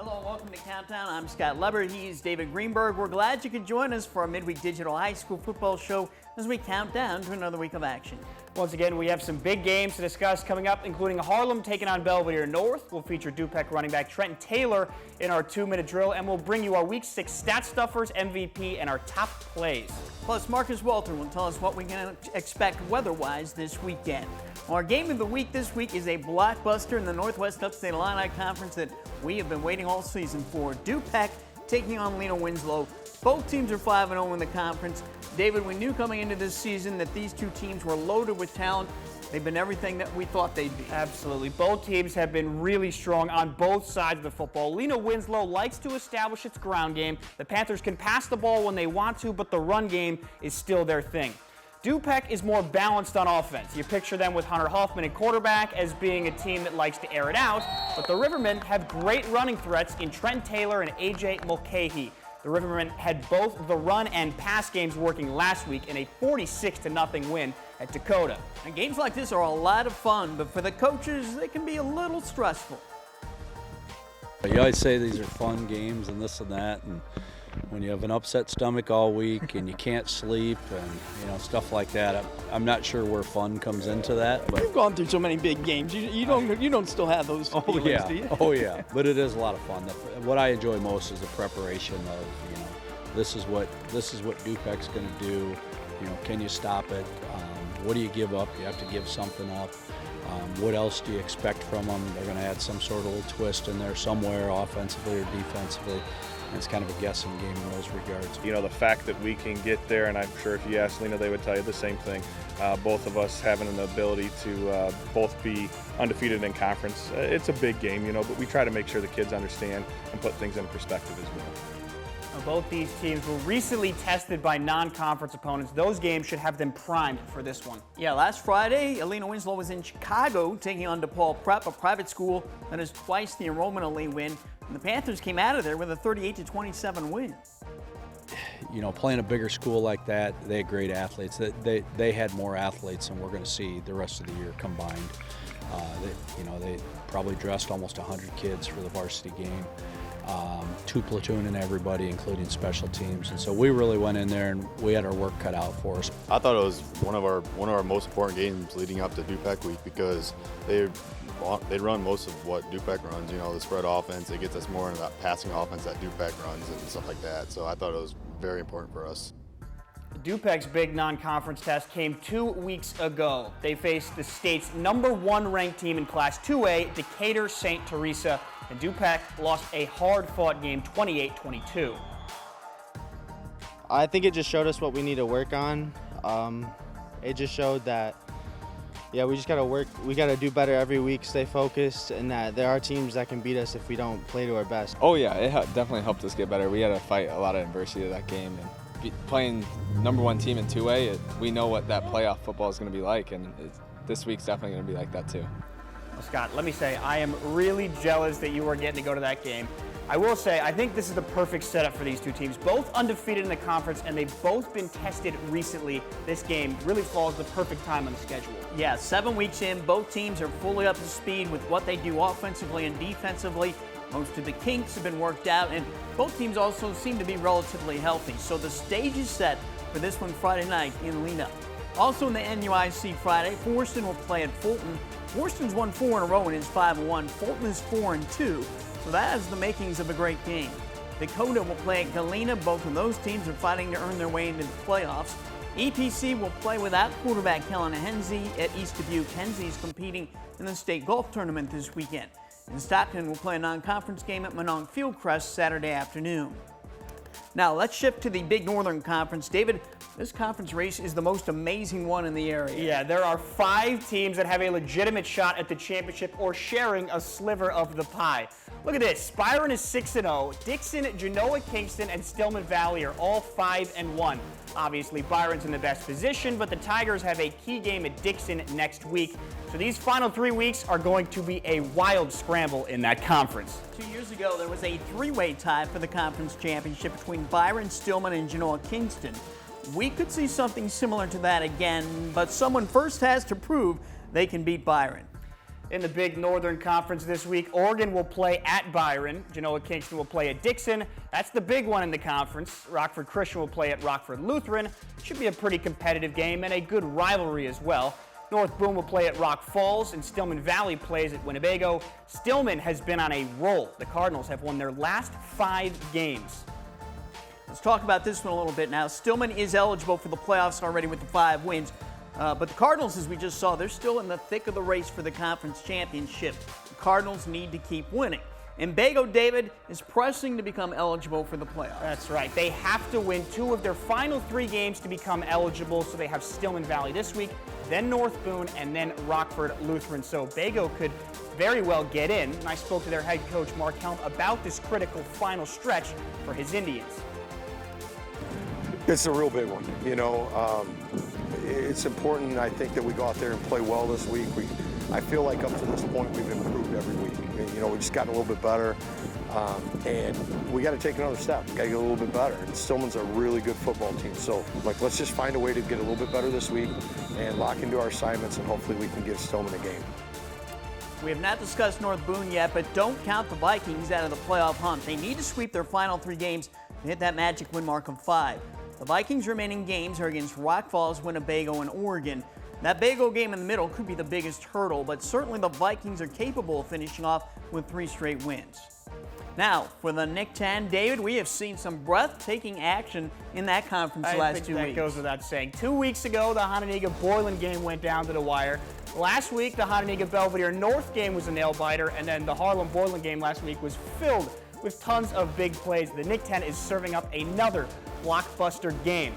Hello, welcome to Countdown. I'm Scott Leber. He's David Greenberg. We're glad you could join us for our midweek digital high school football show as we count down to another week of action. Once again, we have some big games to discuss coming up, including Harlem taking on Belvedere North. We'll feature Dupec running back Trenton Taylor in our 2-minute drill, and we'll bring you our Week 6 Stat Stuffers, MVP, and our top plays. Plus, Marcus Walter will tell us what we can expect weather-wise this weekend. Our game of the week this week is a blockbuster in the Northwest Upstate Illini Conference that we have been waiting all season for. Dupec taking on Lena Winslow. Both teams are 5-0 in the conference. David, we knew coming into this season that these two teams were loaded with talent. They've been everything that we thought they'd be. Absolutely. Both teams have been really strong on both sides of the football. Lena Winslow likes to establish its ground game. The Panthers can pass the ball when they want to, but the run game is still their thing. Dupec is more balanced on offense. You picture them with Hunter Hoffman at quarterback as being a team that likes to air it out, but the Rivermen have great running threats in Trent Taylor and A.J. Mulcahy. The Rivermen had both the run and pass games working last week in a 46-0 win at Dakota. And games like this are a lot of fun, but for the coaches, they can be a little stressful. You always say these are fun games and this and that, and when you have an upset stomach all week and you can't sleep and stuff like that, I'm not sure where fun comes into that. But you've gone through so many big games. You don't still have those feelings, do you? Oh yeah, but it is a lot of fun. What I enjoy most is the preparation of this is what Dupec's going to do. Can you stop it? What do you give up? You have to give something up. What else do you expect from them? They're going to add some sort of little twist in there somewhere, offensively or defensively. And it's kind of a guessing game in those regards. The fact that we can get there, and I'm sure if you ask Lena, they would tell you the same thing. Both of us having an ability to both be undefeated in conference. It's a big game, but we try to make sure the kids understand and put things in perspective as well. Both these teams were recently tested by non-conference opponents. Those games should have them primed for this one. Yeah, last Friday, Lena Winslow was in Chicago taking on Depaul Prep, a private school that has twice the enrollment elite win. And the Panthers came out of there with a 38-27 win. Playing a bigger school like that, they had great athletes. They had more athletes than we're going to see the rest of the year combined. They probably dressed almost 100 kids for the varsity game. 2 platoon and everybody, including special teams, and so we really went in there and we had our work cut out for us. I thought it was one of our most important games leading up to Dupec week because they run most of what Dupec runs. The spread offense. It gets us more into that passing offense that Dupec runs and stuff like that. So I thought it was very important for us. Dupec's big non-conference test came 2 weeks ago. They faced the state's #1 ranked team in Class 2A, Decatur St. Teresa, and Dupec lost a hard-fought game 28-22. I think it just showed us what we need to work on. It just showed that, we just got to work. We got to do better every week, stay focused, and that there are teams that can beat us if we don't play to our best. Oh yeah, it definitely helped us get better. We had to fight a lot of adversity to that game, and playing #1 team in 2A, we know what that playoff football is going to be like, and this week's definitely going to be like that too. Well, Scott, let me say, I am really jealous that you are getting to go to that game. I will say, I think this is the perfect setup for these two teams. Both undefeated in the conference, and they've both been tested recently. This game really falls the perfect time on the schedule. Yeah, 7 weeks in, both teams are fully up to speed with what they do offensively and defensively. Most of the kinks have been worked out, and both teams also seem to be relatively healthy. So the stage is set for this one Friday night in Lena. Also in the NUIC Friday, Forston will play at Fulton. Forston's won 4 in a row and is 5-1. Fulton is 4-2, so that has the makings of a great game. Dakota will play at Galena. Both of those teams are fighting to earn their way into the playoffs. EPC will play without quarterback Kellen Hensey at East Dubuque. Hensey's competing in the state golf tournament this weekend. And Stockton will play a non-conference game at Mononk Fieldcrest Saturday afternoon. Now let's shift to the Big Northern Conference. David, this conference race is the most amazing one in the area. Yeah, there are 5 teams that have a legitimate shot at the championship or sharing a sliver of the pie. Look at this. Byron is 6-0. Dixon, Genoa, Kingston, and Stillman Valley are all 5-1. Obviously, Byron's in the best position, but the Tigers have a key game at Dixon next week. So these final 3 weeks are going to be a wild scramble in that conference. 2 years ago, there was a 3-way tie for the conference championship between Byron, Stillman, and Genoa, Kingston. We could see something similar to that again, but someone first has to prove they can beat Byron. In the big Northern Conference this week, Oregon will play at Byron. Genoa Kingston will play at Dixon. That's the big one in the conference. Rockford Christian will play at Rockford Lutheran. Should be a pretty competitive game and a good rivalry as well. North Boone will play at Rock Falls, and Stillman Valley plays at Winnebago. Stillman has been on a roll. The Cardinals have won their last 5 games. Let's talk about this one a little bit now. Stillman is eligible for the playoffs already with the 5 wins. But the Cardinals, as we just saw, they're still in the thick of the race for the conference championship. The Cardinals need to keep winning. And Bago David is pressing to become eligible for the playoffs. That's right. They have to win 2 of their final 3 games to become eligible. So they have Stillman Valley this week, then North Boone, and then Rockford Lutheran. So Bago could very well get in. And I spoke to their head coach, Mark Helm, about this critical final stretch for his Indians. It's a real big one. It's important, I think, that we go out there and play well this week. I feel like up to this point we've improved every week. We just got a little bit better, and we got to take another step. We got to get a little bit better. And Stillman's a really good football team, so let's just find a way to get a little bit better this week and lock into our assignments, and hopefully we can give Stillman a game. We have not discussed North Boone yet, but don't count the Vikings out of the playoff hunt. They need to sweep their final 3 games to hit that magic win mark of 5. The Vikings' remaining games are against Rock Falls, Winnebago, and Oregon. That Bago game in the middle could be the biggest hurdle, but certainly the Vikings are capable of finishing off with 3 straight wins. Now, for the Nick 10, David, we have seen some breathtaking action in that conference the last 2 weeks. That goes without saying. 2 weeks ago, the Hononegah-Boylan game went down to the wire. Last week, the Hononegah-Belvedere North game was a nail-biter, and then the Harlem-Boylan game last week was filled with tons of big plays. The Nick 10 is serving up another blockbuster game.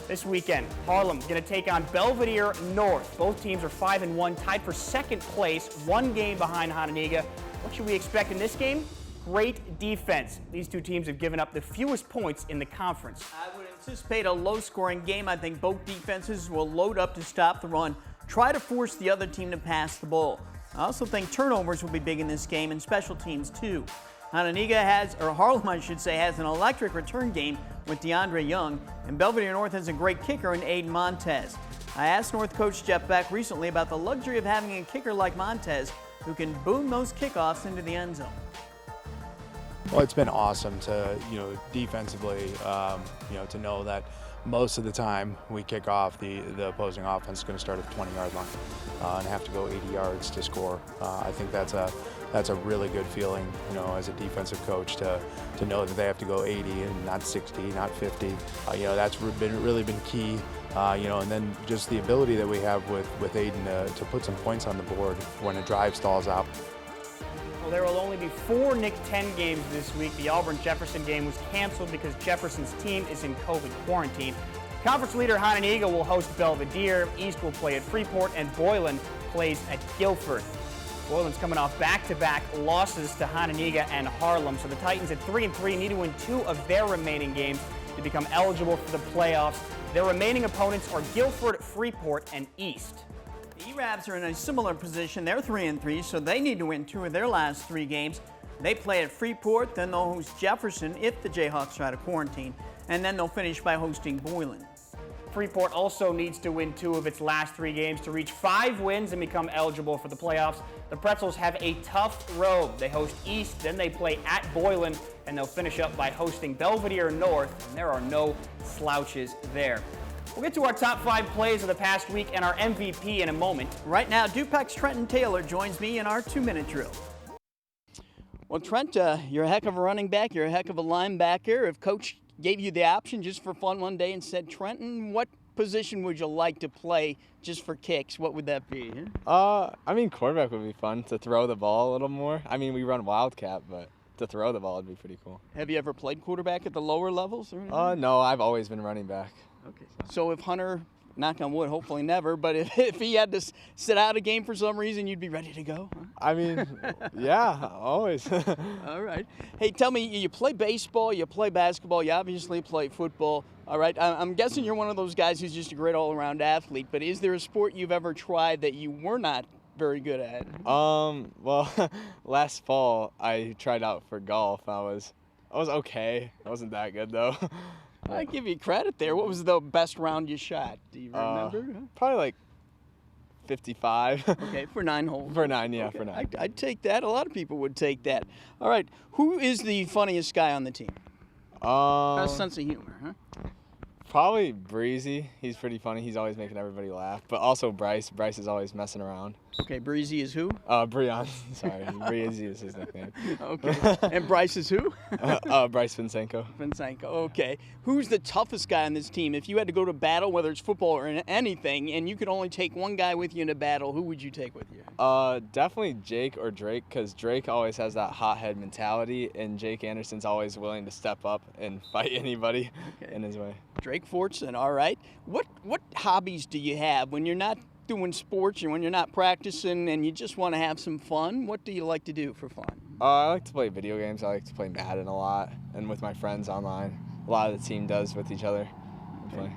This weekend, Harlem going to take on Belvedere North. Both teams are 5-1, tied for 2nd place, 1 game behind Hononegah. What should we expect in this game? Great defense. These 2 teams have given up the fewest points in the conference. I would anticipate a low-scoring game. I think both defenses will load up to stop the run, try to force the other team to pass the ball. I also think turnovers will be big in this game, and special teams too. Harlem, has an electric return game with DeAndre Young, and Belvedere North has a great kicker in Aiden Montez. I asked North coach Jeff Beck recently about the luxury of having a kicker like Montez who can boom those kickoffs into the end zone. Well, it's been awesome to, defensively, to know that most of the time we kick off, the opposing offense is going to start at the 20-yard line and have to go 80 yards to score. I think that's a really good feeling, as a defensive coach to know that they have to go 80 and not 60, not 50. That's really been key. And then just the ability that we have with Aiden to put some points on the board when a drive stalls out. Well, there will only be 4 Nick 10 games this week. The Auburn-Jefferson game was canceled because Jefferson's team is in COVID quarantine. Conference leader Hononegah will host Belvedere. East will play at Freeport, and Boylan plays at Guilford. Boylan's coming off back-to-back losses to Hononegah and Harlem, so the Titans at 3-3 need to win 2 of their remaining games to become eligible for the playoffs. Their remaining opponents are Guilford, Freeport, and East. The E-Rabs are in a similar position. They're 3-3, so they need to win 2 of their last 3 games. They play at Freeport, then they'll host Jefferson if the Jayhawks try to quarantine, and then they'll finish by hosting Boylan. Freeport also needs to win 2 of its last 3 games to reach 5 wins and become eligible for the playoffs. The Pretzels have a tough road. They host East, then they play at Boylan, and they'll finish up by hosting Belvedere North, and there are no slouches there. We'll get to our top 5 plays of the past week and our MVP in a moment. Right now, Dupac's Trenton Taylor joins me in our 2-minute drill. Well, Trent, you're a heck of a running back. You're a heck of a linebacker. If Coach gave you the option just for fun one day and said, Trenton, what position would you like to play just for kicks? What would that be? Quarterback would be fun to throw the ball a little more. We run Wildcat, but to throw the ball would be pretty cool. Have you ever played quarterback at the lower levels? Or no, I've always been running back. Okay. So if Hunter, knock on wood, hopefully never, but if he had to sit out a game for some reason, you'd be ready to go? Huh? Yeah, always. All right. Hey, tell me, you play baseball, you play basketball, you obviously play football. All right. I'm guessing you're one of those guys who's just a great all-around athlete, but is there a sport you've ever tried that you were not very good at? Well, last fall I tried out for golf. I was okay. I wasn't that good though. I give you credit there. What was the best round you shot? Do you remember? Probably like 55. Okay, for 9 holes. For 9, yeah, Okay, for 9. I'd take that. A lot of people would take that. All right, who is the funniest guy on the team? Best sense of humor, huh? Probably Breezy. He's pretty funny. He's always making everybody laugh. But also Bryce. Bryce is always messing around. Okay, Breezy is who? Breon. Sorry, Breezy is his nickname. Okay, and Bryce is who? Bryce Vincenko. Vincenko, okay. Who's the toughest guy on this team? If you had to go to battle, whether it's football or anything, and you could only take one guy with you in a battle, who would you take with you? Definitely Jake or Drake, because Drake always has that hothead mentality, and Jake Anderson's always willing to step up and fight anybody in his way. Drake Fortson, all right. What hobbies do you have when you're not doing sports and when you're not practicing and you just want to have some fun? What do you like to do for fun? I like to play video games. I like to play Madden a lot, and with my friends online. A lot of the team does with each other. Okay.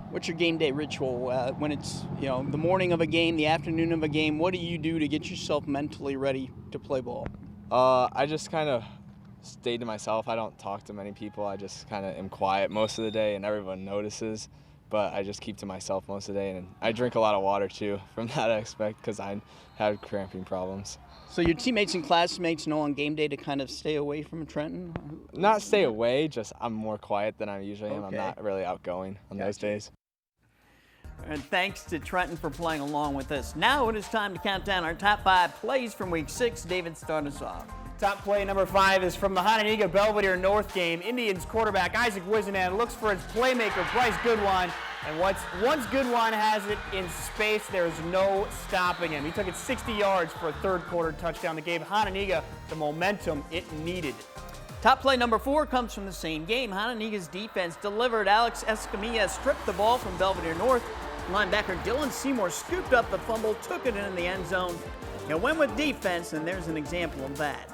What's your game day ritual when it's the morning of a game, the afternoon of a game? What do you do to get yourself mentally ready to play ball? I just kind of stay to myself. I don't talk to many people. I just kind of am quiet most of the day, and everyone notices. But I just keep to myself most of the day, and I drink a lot of water too from that aspect because I have cramping problems. So your teammates and classmates know on game day to kind of stay away from Trenton? Not stay away, just I'm more quiet than I usually am. I'm not really outgoing on those days. And thanks to Trenton for playing along with us. Now it is time to count down our top 5 plays from Week 6. David, start us off. Top play number 5 is from the Hononegah Belvedere North game. Indians quarterback Isaac Wisenan looks for his playmaker Bryce Goodwine, and once Goodwine has it in space, there's no stopping him. He took it 60 yards for a third-quarter touchdown that gave Hononegah the momentum it needed. Top play number 4 comes from the same game. Hononegah's defense delivered. Alex Escamilla stripped the ball from Belvedere North. Linebacker Dylan Seymour scooped up the fumble, took it in the end zone. It went with defense, and there's an example of that.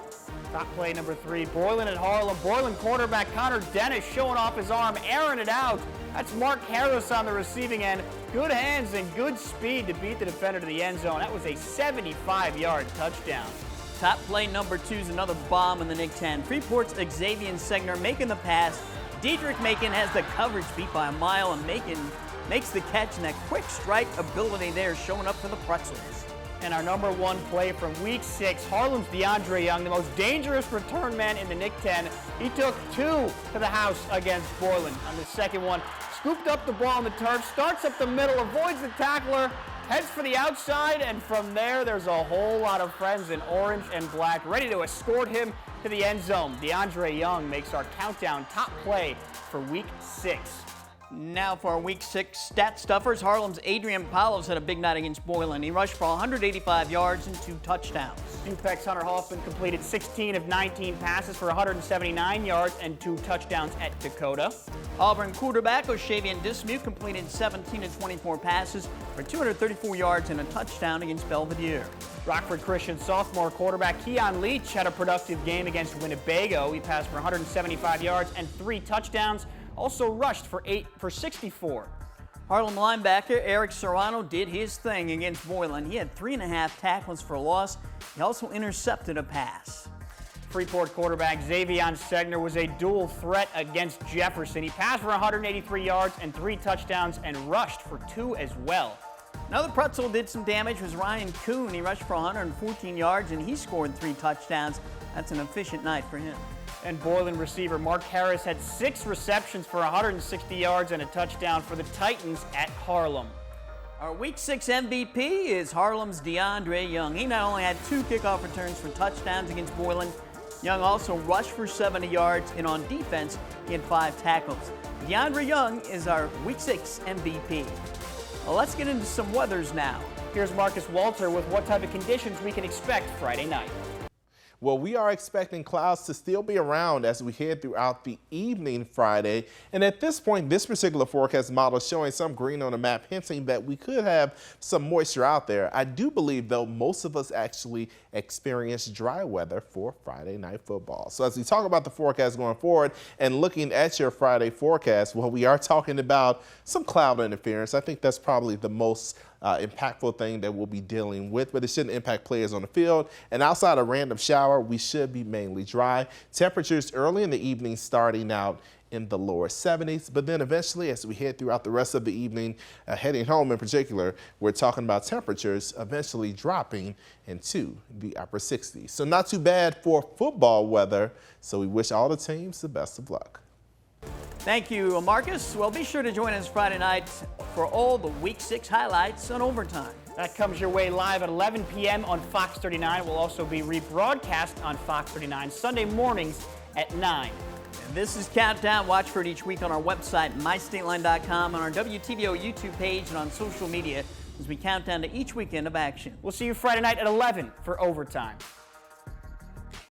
Top play number 3, Boylan at Harlem. Boylan quarterback Connor Dennis showing off his arm, airing it out. That's Mark Harris on the receiving end. Good hands and good speed to beat the defender to the end zone. That was a 75-yard touchdown. Top play number 2 is another bomb in the Nick 10. Freeport's Xavier Segner making the pass. Diedrich Macon has the coverage beat by a mile, and Macon makes the catch, and that quick strike ability there showing up for the Pretzels. And our number 1 play from Week 6, Harlem's DeAndre Young, the most dangerous return man in the Nick 10. He took 2 to the house against Boylan. On the second one, scooped up the ball on the turf, starts up the middle, avoids the tackler, heads for the outside, and from there, there's a whole lot of friends in orange and black ready to escort him to the end zone. DeAndre Young makes our countdown top play for Week 6. Now for our Week 6 stat stuffers, Harlem's Adrian Palos had a big night against Boylan. He rushed for 185 yards and 2 touchdowns. Dupex's Hunter Hoffman completed 16 of 19 passes for 179 yards and 2 touchdowns at Dakota. Auburn quarterback Oshavian Dismute completed 17 of 24 passes for 234 yards and a touchdown against Belvedere. Rockford Christian sophomore quarterback Keon Leach had a productive game against Winnebago. He passed for 175 yards and 3 touchdowns. Also rushed for 64. Harlem linebacker Eric Serrano did his thing against Boylan. He had 3.5 tackles for a loss. He also intercepted a pass. Freeport quarterback Xavier Segner was a dual threat against Jefferson. He passed for 183 yards and 3 touchdowns and rushed for 2 as well. Another Pretzel did some damage was Ryan Kuhn. He rushed for 114 yards and he scored 3 touchdowns. That's an efficient night for him. And Boylan receiver Mark Harris had 6 receptions for 160 yards and a touchdown for the Titans at Harlem. Our Week 6 MVP is Harlem's DeAndre Young. He not only had 2 kickoff returns for touchdowns against Boylan, Young also rushed for 70 yards, and on defense, he had 5 tackles. DeAndre Young is our Week 6 MVP. Well, let's get into some weathers now. Here's Marcus Walter with what type of conditions we can expect Friday night. Well, we are expecting clouds to still be around as we head throughout the evening Friday. And at this point, this particular forecast model is showing some green on the map, hinting that we could have some moisture out there. I do believe, though, most of us actually experience dry weather for Friday night football. So as we talk about the forecast going forward and looking at your Friday forecast, well, we are talking about some cloud interference. I think that's probably the most impactful thing that we'll be dealing with, but it shouldn't impact players on the field. And outside a random shower, we should be mainly dry. Temperatures early in the evening starting out in the lower 70s, but then eventually as we head throughout the rest of the evening, heading home in particular, we're talking about temperatures eventually dropping into the upper 60s. So not too bad for football weather, so we wish all the teams the best of luck. Thank you, Marcus. Well, be sure to join us Friday night for all the Week 6 highlights on Overtime. That comes your way live at 11 p.m. on Fox 39. We'll also be rebroadcast on Fox 39 Sunday mornings at 9. This is Countdown. Watch for it each week on our website, mystateline.com, on our WTVO YouTube page, and on social media as we count down to each weekend of action. We'll see you Friday night at 11 for Overtime.